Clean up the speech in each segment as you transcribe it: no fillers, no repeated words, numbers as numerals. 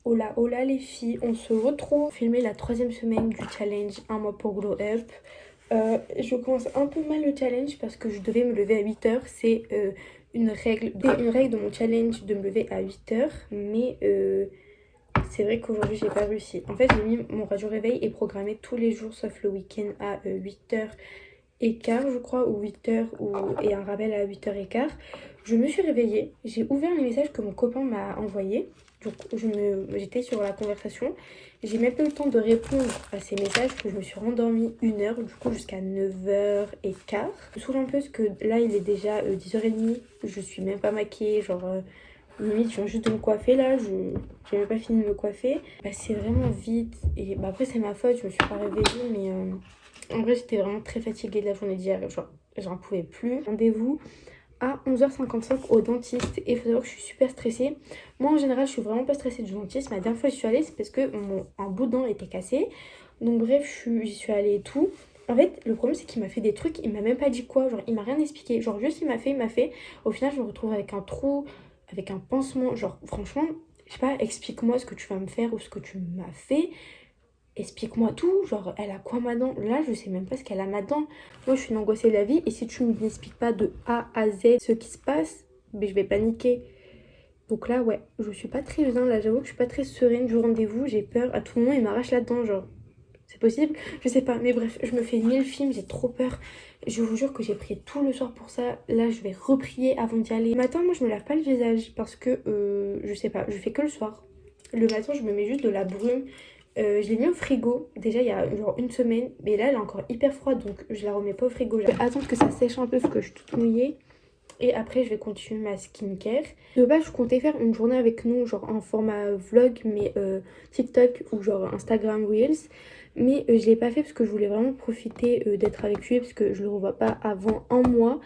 Hola, hola les filles, on se retrouve pour filmer la troisième semaine du challenge un mois pour Glow Up. Je commence un peu mal le challenge parce que je devais me lever à 8h. C'est une règle de mon challenge de me lever à 8h. Mais c'est vrai qu'aujourd'hui j'ai pas réussi. En fait j'ai mis mon radio réveil est programmé tous les jours sauf le week-end à 8h15 je crois, ou 8h, et un rappel à 8h15. Je me suis réveillée, j'ai ouvert les messages que mon copain m'a envoyés. Donc j'étais sur la conversation. J'ai même pas eu le temps de répondre à ces messages que je me suis rendormie 1h, du coup jusqu'à 9h15. Je me saoule un peu parce que là il est déjà 10h30, je suis même pas maquillée, genre limite je viens juste de me coiffer là, j'ai même pas fini de me coiffer. Bah, c'est vraiment vite, et bah, après c'est ma faute, je me suis pas réveillée, mais en vrai j'étais vraiment très fatiguée de la journée d'hier, genre j'en pouvais plus. Rendez-vous à 11h55 au dentiste et il faut savoir que je suis super stressée. Moi en général je suis vraiment pas stressée du dentiste. Ma dernière fois j'y suis allée c'est parce que un bout de dent était cassé. Donc bref j'y suis allée et tout. En fait le problème c'est qu'il m'a fait des trucs, il m'a même pas dit quoi, genre il m'a rien expliqué. Genre juste il m'a fait. Au final je me retrouve avec un trou, avec un pansement. Genre franchement, je sais pas, explique-moi ce que tu vas me faire ou ce que tu m'as fait. Explique-moi tout, genre elle a quoi ma dent? Là je sais même pas ce qu'elle a ma dent. Moi je suis une angoissée de la vie et si tu ne m'expliques pas de A à Z ce qui se passe, mais je vais paniquer. Donc là ouais, je suis pas très bien, là j'avoue que je suis pas très sereine du rendez-vous, j'ai peur, à tout moment il m'arrache la dent, genre c'est possible? Je sais pas, mais bref, je me fais 1000 films, j'ai trop peur. Je vous jure que j'ai prié tout le soir pour ça. Là je vais reprier avant d'y aller. Le matin moi je me lave pas le visage parce que je sais pas, je fais que le soir. Le matin je me mets juste de la brume. Je l'ai mis au frigo déjà il y a genre une semaine, mais là elle est encore hyper froide donc je la remets pas au frigo. Je vais attendre que ça sèche un peu parce que je suis toute mouillée et après je vais continuer ma skincare. De base je comptais faire une journée avec nous genre en format vlog mais TikTok ou genre Instagram Reels, mais je l'ai pas fait parce que je voulais vraiment profiter d'être avec lui parce que je le revois pas avant un mois.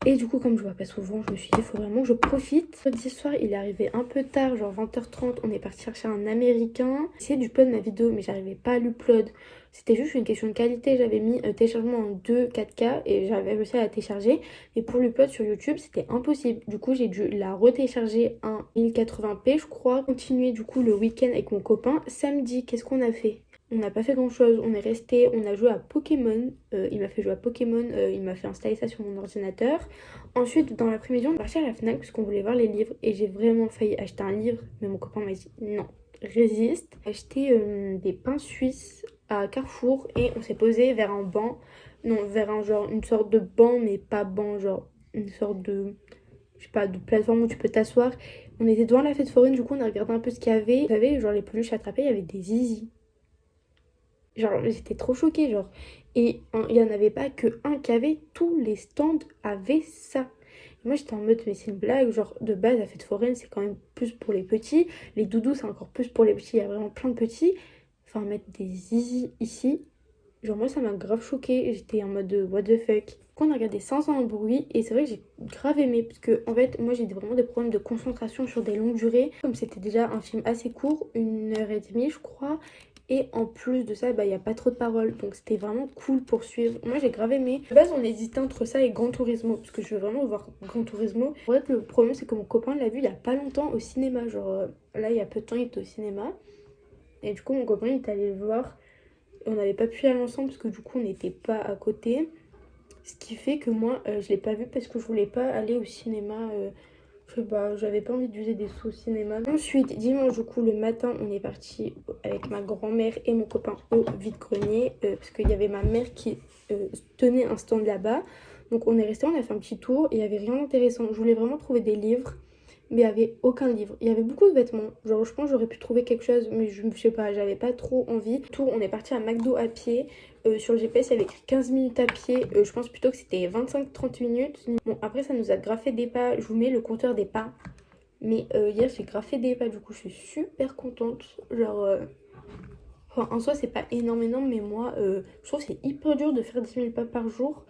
Et du coup, comme je vois pas souvent, je me suis dit, il faut vraiment que je profite. Samedi soir, il est arrivé un peu tard, genre 20h30. On est parti chercher un américain. J'ai essayé d'upload ma vidéo, mais j'arrivais pas à l'upload. C'était juste une question de qualité. J'avais mis téléchargement en 2 4K et j'avais réussi à la télécharger. Mais pour l'upload sur YouTube, c'était impossible. Du coup, j'ai dû la retélécharger en 1080p, je crois. Continuer du coup le week-end avec mon copain. Samedi, qu'est-ce qu'on a fait? On n'a pas fait grand chose, on est resté, on a joué à Pokémon, il m'a fait jouer à Pokémon, il m'a fait installer ça sur mon ordinateur. Ensuite, dans l'après-midi, on est parti à la FNAC parce qu'on voulait voir les livres et j'ai vraiment failli acheter un livre, mais mon copain m'a dit non, résiste. J'ai acheté des pains suisses à Carrefour et on s'est posé vers un banc, non, vers un genre, une sorte de banc, mais pas banc, genre une sorte de, je sais pas, de plateforme où tu peux t'asseoir. On était devant la fête foraine, du coup on a regardé un peu ce qu'il y avait. Vous savez, genre les peluches attrapées, il y avait des zizi. Genre, j'étais trop choquée, genre. Et il n'y en avait pas que un qui avait, tous les stands avaient ça. Et moi, j'étais en mode, mais c'est une blague, genre, de base, la fête foraine, c'est quand même plus pour les petits. Les doudous, c'est encore plus pour les petits, il y a vraiment plein de petits. Enfin, mettre des zizi ici, genre, moi, ça m'a grave choquée. J'étais en mode, what the fuck. Du coup, on a regardé sans un bruit, et c'est vrai que j'ai grave aimé, parce que, en fait, moi, j'ai vraiment des problèmes de concentration sur des longues durées. Comme c'était déjà un film assez court, 1h30, je crois. Et en plus de ça, bah, il n'y a pas trop de paroles. Donc c'était vraiment cool pour suivre. Moi j'ai grave aimé. De base on hésitait entre ça et Gran Turismo. Parce que je veux vraiment voir Gran Turismo. En fait le problème c'est que mon copain l'a vu il y a pas longtemps au cinéma. Genre là il y a peu de temps il était au cinéma. Et du coup mon copain il est allé le voir. Et on n'avait pas pu aller ensemble parce que du coup on n'était pas à côté. Ce qui fait que moi je l'ai pas vu parce que je voulais pas aller au cinéma. Je sais pas, j'avais pas envie d'user des sous au cinéma. Ensuite, dimanche, du coup, le matin, on est parti avec ma grand-mère et mon copain au vide-grenier. Parce qu'il y avait ma mère qui tenait un stand là-bas. Donc on est resté, on a fait un petit tour. Il y avait rien d'intéressant. Je voulais vraiment trouver des livres. Mais il n'y avait aucun livre. Il y avait beaucoup de vêtements. Genre, je pense que j'aurais pu trouver quelque chose, mais je sais pas, j'avais pas trop envie. Tour, on est parti à McDo à pied. Sur le GPS, il y avait écrit 15 minutes à pied. Je pense plutôt que c'était 25-30 minutes. Bon, après, ça nous a graffé des pas. Je vous mets le compteur des pas. Mais hier, j'ai graffé des pas. Du coup, je suis super contente. Genre, enfin, en soi, c'est pas énorme, énorme. Mais moi, je trouve que c'est hyper dur de faire 10 000 pas par jour.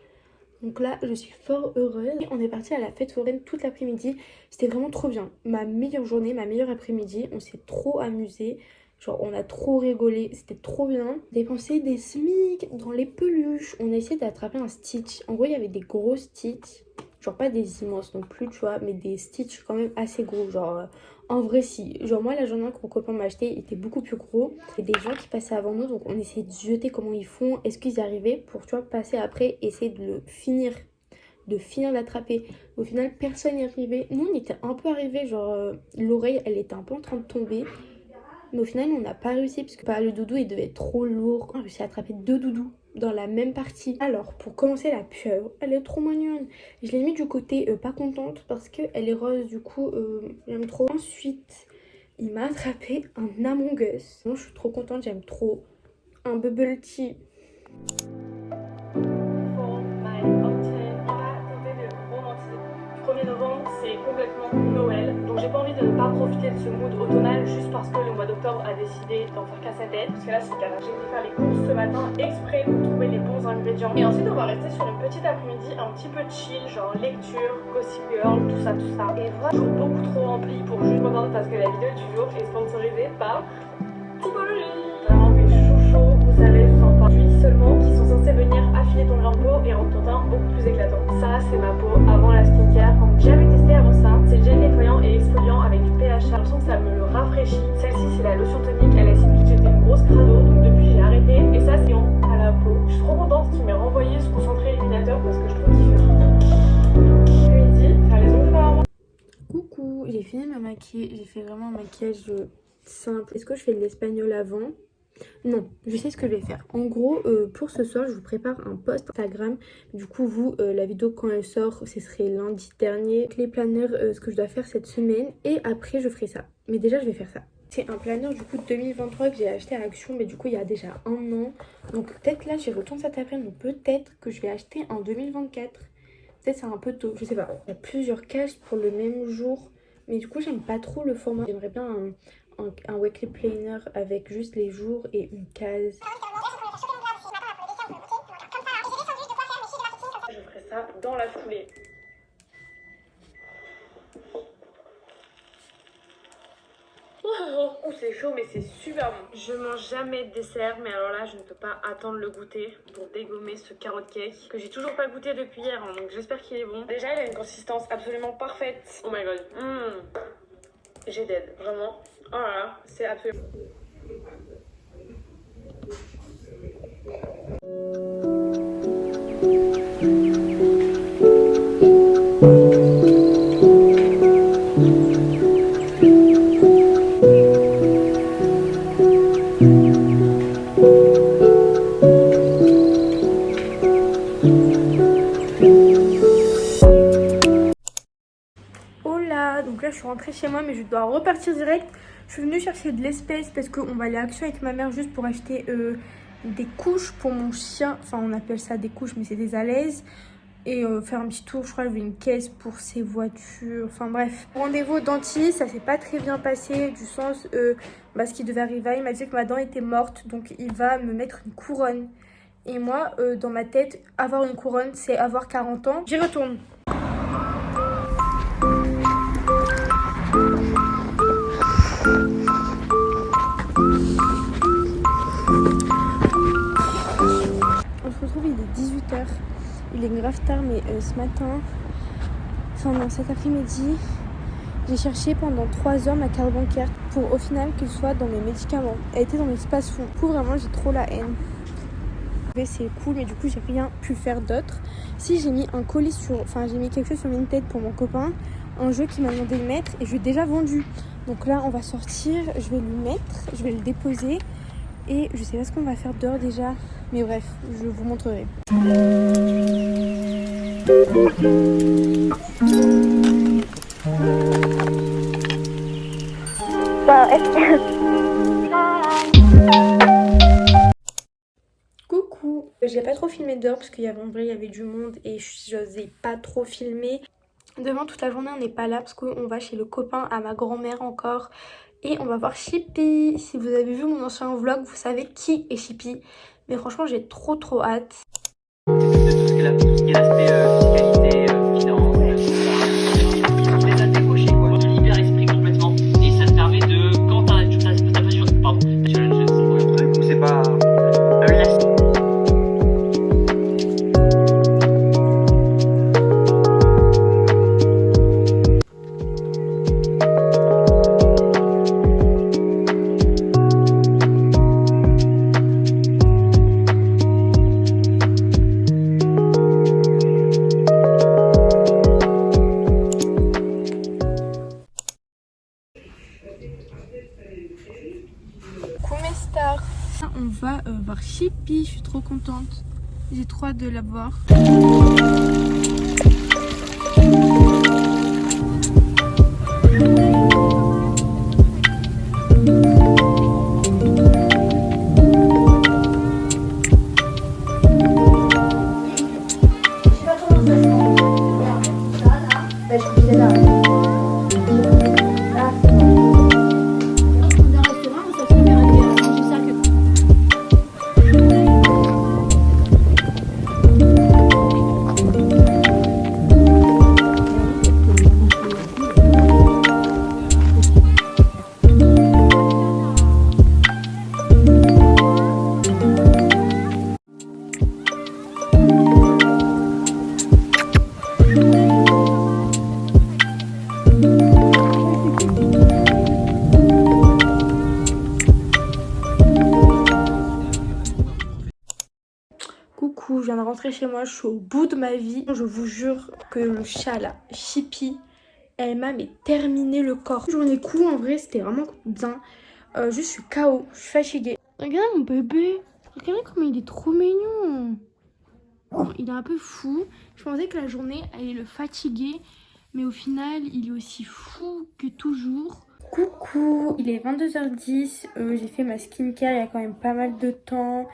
Donc là, je suis fort heureuse. Et on est parti à la fête foraine toute l'après-midi. C'était vraiment trop bien. Ma meilleure journée, ma meilleure après-midi. On s'est trop amusé. Genre, on a trop rigolé. C'était trop bien. Dépenser des SMIC dans les peluches. On a essayé d'attraper un Stitch. En gros, il y avait des gros Stitch. Genre pas des immenses non plus, tu vois, mais des Stitch quand même assez gros. Genre en vrai si. Genre moi la journée que mon copain m'a acheté il était beaucoup plus gros. Il y a des gens qui passaient avant nous donc on essayait de jeter comment ils font. Est-ce qu'ils y arrivaient pour, tu vois, passer après, essayer de le finir. De finir d'attraper. Au final personne n'y arrivait. Nous on était un peu arrivés, genre l'oreille elle était un peu en train de tomber. Mais au final, on n'a pas réussi parce que le doudou, il devait être trop lourd. On a réussi à attraper 2 doudous dans la même partie. Alors, pour commencer, la pieuvre, elle est trop mignonne. Je l'ai mis du côté pas contente parce qu'elle est rose, du coup, j'aime trop. Ensuite, il m'a attrapé un Among Us. Moi, je suis trop contente, j'aime trop. Un bubble tea. Novembre, c'est complètement Noël, donc j'ai pas envie de ne pas profiter de ce mood automnal juste parce que le mois d'octobre a décidé d'en faire qu'à sa tête. Parce que là c'est galère, j'ai été faire les courses ce matin exprès pour trouver les bons ingrédients. Et ensuite on va rester sur une petite après-midi un petit peu chill, genre lecture, Gossip Girl, tout ça. Et voilà, toujours beaucoup trop rempli pour juste contente parce que la vidéo du jour est sponsorisée par Typologie. Vraiment mes chouchous, vous savez, je vous en parle d'huile seulement qui sont censés venir affiner ton grain de peau et rendre ton teint beaucoup plus éclatant. Ça c'est ma peau avant la skincare. J'avais testé avant ça, c'est le gel nettoyant et exfoliant avec du pH. J'ai l'impression que ça me le rafraîchit. Celle-ci c'est la lotion tonique à l'acide que j'étais une grosse crado, donc depuis j'ai arrêté. Et ça c'est à la peau. Je suis trop contente qu'il m'ait renvoyé ce concentré illuminateur parce que je trouve qu'il fait midi, faire les ongles par moi. Coucou, j'ai fini de me maquiller. J'ai fait vraiment un maquillage simple. Est-ce que je fais de l'espagnol avant? Non, je sais ce que je vais faire. En gros, pour ce soir, je vous prépare un post Instagram. Du coup, vous, la vidéo quand elle sort, ce serait lundi dernier. Les planeurs, ce que je dois faire cette semaine. Et après, je ferai ça. Mais déjà, je vais faire ça. C'est un planeur du coup 2023 que j'ai acheté à Action. Mais du coup, il y a déjà un an. Donc peut-être là, j'y retourne cet après-midi. Donc peut-être que je vais acheter en 2024. Peut-être c'est un peu tôt, je sais pas. Il y a plusieurs cases pour le même jour. Mais du coup, j'aime pas trop le format. J'aimerais bien un weekly planner avec juste les jours et une case. Je ferai ça dans la foulée. Oh, c'est chaud mais c'est super bon. Je mange jamais de dessert, mais alors là je ne peux pas attendre le goûter pour dégommer ce carotte cake que j'ai toujours pas goûté depuis hier, hein, donc j'espère qu'il est bon. Déjà il a une consistance absolument parfaite. Oh my god. J'ai dead, vraiment. Oh là là, c'est absolument... Donc là je suis rentrée chez moi mais je dois repartir direct. Je suis venue chercher de l'espèce parce qu'on va aller à Action avec ma mère juste pour acheter des couches pour mon chien. Enfin on appelle ça des couches mais c'est des alaises. Et faire un petit tour, je crois que j'ai une caisse pour ses voitures. Enfin bref. Rendez-vous au dentiste, ça s'est pas très bien passé. Du sens, ce qui devait arriver, il m'a dit que ma dent était morte. Donc il va me mettre une couronne. Et moi, dans ma tête, avoir une couronne, c'est avoir 40 ans. J'y retourne. On se retrouve, il est 18h. Il est grave tard, mais ce matin, enfin non, cet après-midi, j'ai cherché pendant 3 heures ma carte bancaire pour au final qu'elle soit dans mes médicaments. Elle était dans l'espace fond. Du coup, vraiment, j'ai trop la haine. C'est cool, mais du coup, j'ai rien pu faire d'autre. Si j'ai mis un colis sur... Enfin, j'ai mis quelque chose sur Vinted pour mon copain. Un jeu qui m'a demandé de le mettre et je l'ai déjà vendu. Donc là, on va sortir, je vais le mettre, je vais le déposer. Et je sais pas ce qu'on va faire dehors déjà. Mais bref, je vous montrerai. Coucou. J'ai pas trop filmé dehors parce qu'il y avait, en vrai, il y avait du monde et j'osais pas trop filmer. Demain toute la journée on n'est pas là parce qu'on va chez le copain à ma grand-mère encore. Et on va voir Chippy. Si vous avez vu mon ancien vlog, vous savez qui est Chippy. Mais franchement, j'ai trop hâte. De tout ce qui est l'aspect fiscalité, finance, tu les as décochés quoi. Tu libères l'esprit complètement. Et ça te permet de, quand t'as pardon, je sais pas le truc ou c'est pas... va voir Chippy, je suis trop contente. J'ai trop hâte de la voir. Coucou, je viens de rentrer chez moi, je suis au bout de ma vie. Je vous jure que le chat là, Chippy, elle m'a terminé le corps. Journée cool, en vrai c'était vraiment bien. Juste je suis KO, je suis fatiguée. Regardez mon bébé, regardez comme il est trop mignon. Bon, il est un peu fou. Je pensais que la journée allait le fatiguer, mais au final il est aussi fou que toujours. Coucou, il est 22h10, j'ai fait ma skincare il y a quand même pas mal de temps.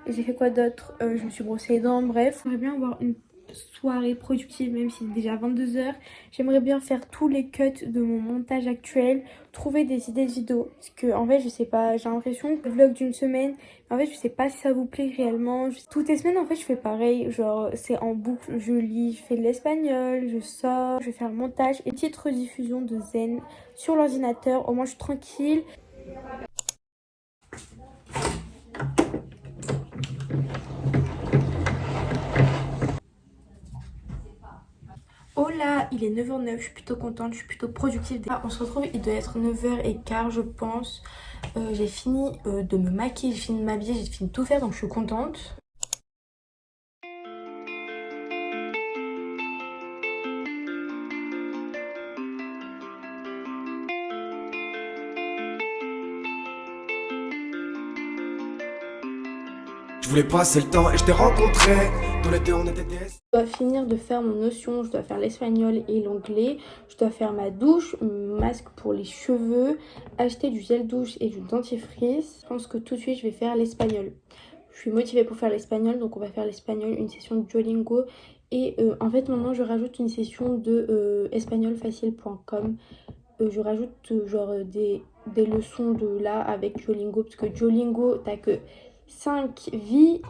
J'ai fait quoi d'autre, je me suis brossé les dents, bref. J'aimerais bien avoir une soirée productive même si c'est déjà 22h. J'aimerais bien faire tous les cuts de mon montage actuel, trouver des idées de vidéos. Parce que en fait je sais pas, j'ai l'impression que le vlog d'une semaine, en fait je sais pas si ça vous plaît réellement. Toutes les semaines en fait je fais pareil, genre c'est en boucle, je lis, je fais de l'espagnol, je sors, je vais faire le montage et petite rediffusion de Zen sur l'ordinateur, au moins je suis tranquille. Oh là, il est 9h09, je suis plutôt contente, je suis plutôt productive. On se retrouve, il doit être 9h15 je pense. J'ai fini de me maquiller, j'ai fini de m'habiller, j'ai fini de tout faire donc je suis contente. Je voulais passer le temps et je t'ai rencontré. Dans les deux on était des... Je dois finir de faire mon notion, je dois faire l'espagnol et l'anglais. Je dois faire ma douche, mon masque pour les cheveux, acheter du gel douche et du dentifrice. Je pense que tout de suite je vais faire l'espagnol. Je suis motivée pour faire l'espagnol, donc on va faire l'espagnol, une session de Duolingo. Et en fait maintenant je rajoute une session de espagnolfacile.com. Je rajoute genre des leçons de là avec Duolingo, parce que Duolingo t'as que 5 vies.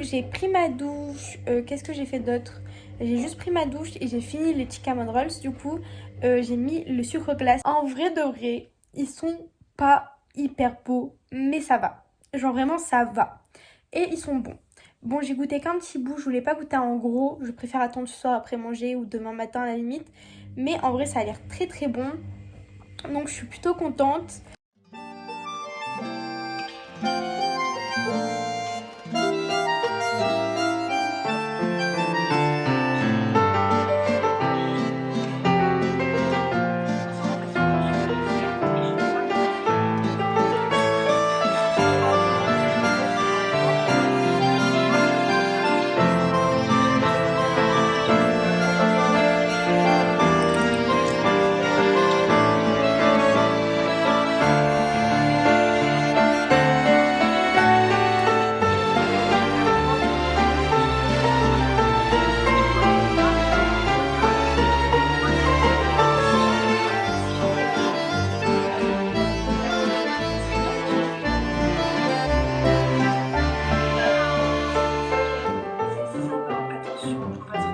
J'ai pris ma douche, qu'est-ce que j'ai fait d'autre? J'ai juste pris ma douche et j'ai fini les chicken rolls. Du coup, j'ai mis le sucre glace. En vrai de vrai, ils sont pas hyper beaux, mais ça va. Genre vraiment, ça va. Et ils sont bons. Bon, j'ai goûté qu'un petit bout, je voulais pas goûter en gros. Je préfère attendre ce soir après manger ou demain matin à la limite. Mais en vrai, ça a l'air très très bon. Donc, je suis plutôt contente.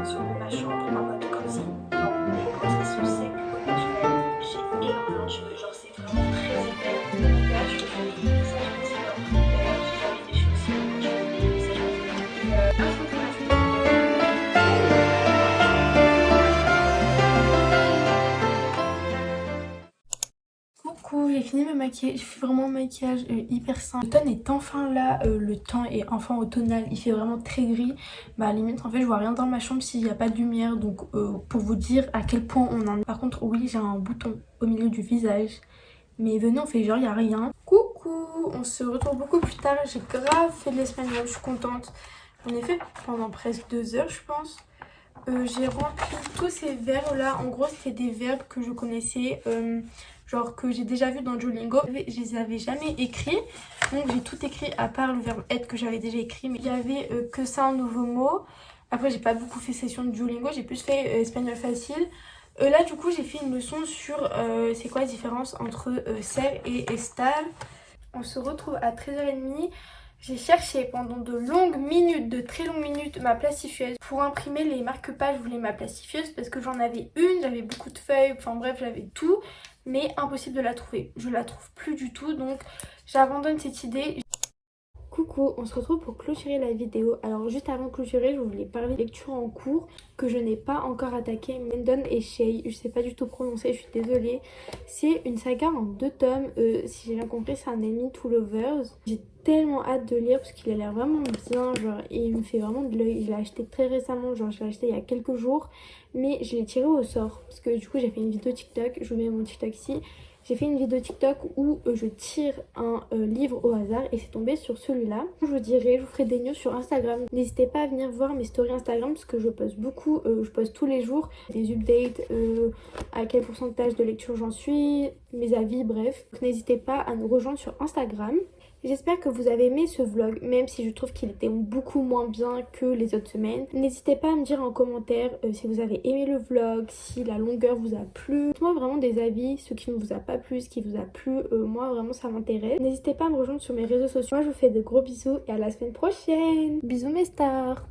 sur ma chambre en mode cozy. Quand ils sont secs au naturel, j'ai énormément de cheveux, genre c'est vraiment très épais. Là je fais ça, je me dis d'ailleurs si j'avais des cheveux aussi, je fais ça, je me dis Coucou, j'ai fini de me maquiller, je fais vraiment un maquillage hyper simple. L'automne est enfin là, le temps est enfin automnal, il fait vraiment très gris. Bah limite en fait je vois rien dans ma chambre s'il n'y a pas de lumière, donc pour vous dire à quel point on en est. Par contre oui, j'ai un bouton au milieu du visage, mais venez on fait genre il n'y a rien. Coucou, on se retrouve beaucoup plus tard, j'ai grave fait de l'espagnol, je suis contente. J'en ai fait pendant presque 2 heures je pense. J'ai rempli tous ces verbes là, en gros c'était des verbes que je connaissais, genre que j'ai déjà vu dans Duolingo. Je les avais jamais écrits, donc j'ai tout écrit à part le verbe être que j'avais déjà écrit, mais il y avait que ça en nouveaux mots. Après j'ai pas beaucoup fait session de Duolingo, j'ai plus fait espagnol facile. Là du coup j'ai fait une leçon sur c'est quoi la différence entre ser et estar. On se retrouve à 13h30. J'ai cherché pendant de longues minutes, de très longues minutes, ma plastifieuse. Pour imprimer les marque-pages, je voulais ma plastifieuse parce que j'en avais une, j'avais beaucoup de feuilles, enfin bref, j'avais tout. Mais impossible de la trouver. Je la trouve plus du tout, donc j'abandonne cette idée. Coucou, on se retrouve pour clôturer la vidéo. Alors juste avant de clôturer, je voulais parler de lecture en cours que je n'ai pas encore attaqué. Mendon et Shay, je sais pas du tout prononcer, je suis désolée. C'est une saga en 2 tomes, si j'ai bien compris c'est un Enemy to Lovers. J'ai tellement hâte de lire parce qu'il a l'air vraiment bien, genre, et il me fait vraiment de l'œil. Je l'ai acheté très récemment, genre je l'ai acheté il y a quelques jours, mais je l'ai tiré au sort parce que du coup j'ai fait une vidéo TikTok, je vous mets mon TikTok ici. J'ai fait une vidéo TikTok où je tire un livre au hasard et c'est tombé sur celui-là. Je vous dirai, je vous ferai des news sur Instagram. N'hésitez pas à venir voir mes stories Instagram parce que je poste beaucoup, je poste tous les jours des updates, à quel pourcentage de lecture j'en suis, mes avis, bref. N'hésitez pas à nous rejoindre sur Instagram. J'espère que vous avez aimé ce vlog, même si je trouve qu'il était beaucoup moins bien que les autres semaines. N'hésitez pas à me dire en commentaire si vous avez aimé le vlog, si la longueur vous a plu. Dites-moi vraiment des avis, ce qui ne vous a pas plu, ce qui vous a plu. Moi vraiment ça m'intéresse. N'hésitez pas à me rejoindre sur mes réseaux sociaux. Moi je vous fais de gros bisous et à la semaine prochaine. Bisous mes stars.